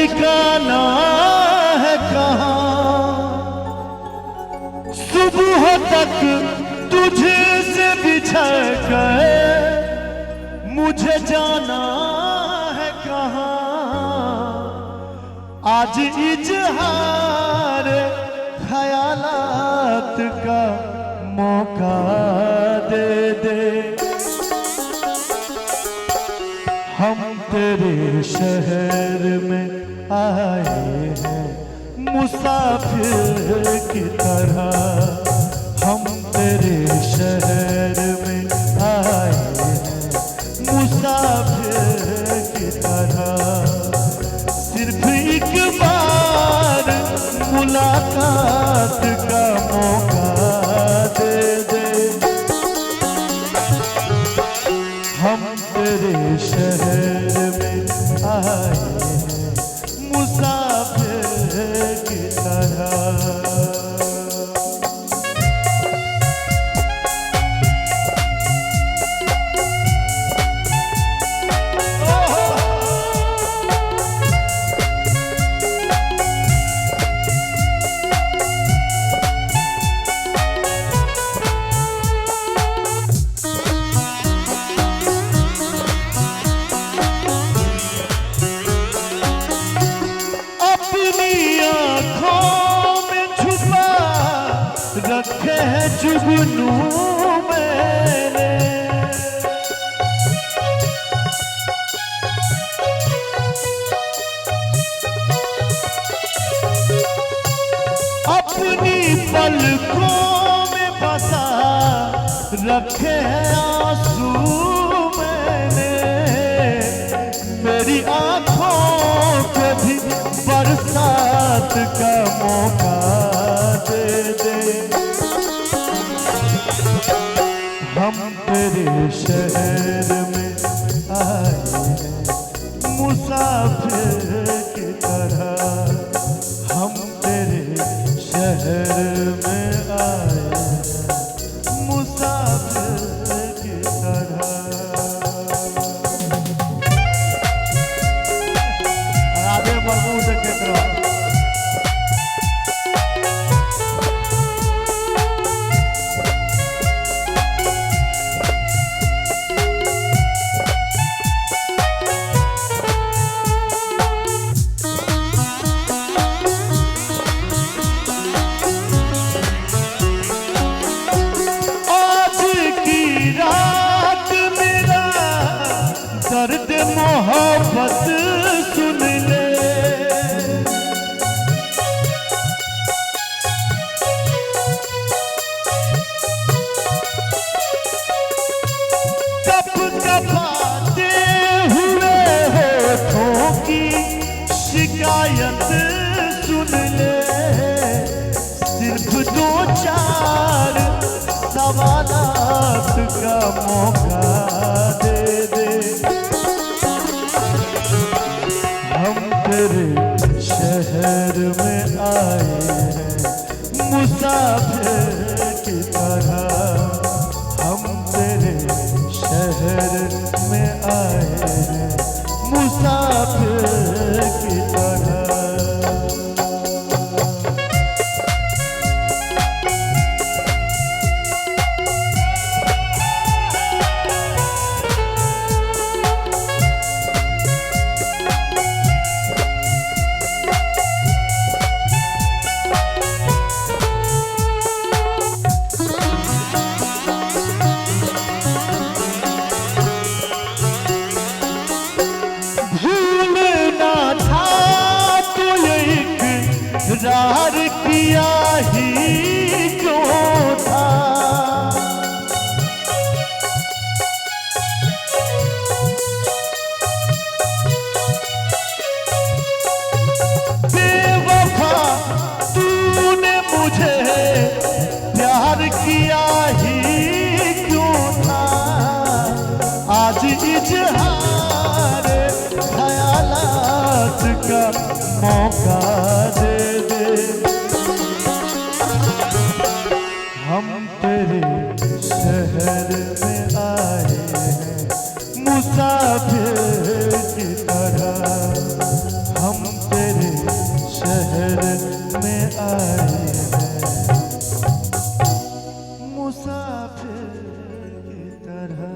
ठिकाना है कहाँ, सुबह तक तुझे से बिछड़ गए, मुझे जाना है कहाँ। आज इजहार ख्यालात का मौका दे दे, हम तेरे शहर में आए हैं मुसाफिर की तरह, हम तेरे शहर में आए हैं मुसाफिर की तरह। सिर्फ एक बार मुलाकात का मौका दे दे, हम तेरे शहर में आए हैं मुसाफिर की तरह। रखे हैं जुगनू मैंने, अपनी पलकों में बसा रखे हैं आंसू मैंने। मेरी आंखों पे भी बरसात का मौका दे दे, हम तेरे शहर में आए हैं मुसाफिर की तरह, हम तेरे शहर में आए हैं मुसाफिर की तरह। राधे महबूब के तरह दर्द मोहब्बत सुन ले, कप कपाते हुए होठों की शिकायत सुन ले। सिर्फ दो चार सवालात का मौका दे दे, हम तेरे शहर में आए हैं मुसाफिर की तरह, हम तेरे शहर में आए हैं मुसाफिर की तरह। इकरार किया ही क्यों था, बेवफा तूने मुझे प्यार किया ही क्यों था। आज इजहार ख्यालात का मौका दे दे, हम तेरे शहर में आए हैं मुसाफिर की तरह, हम तेरे में आए हैं मुसाफिर की तरह।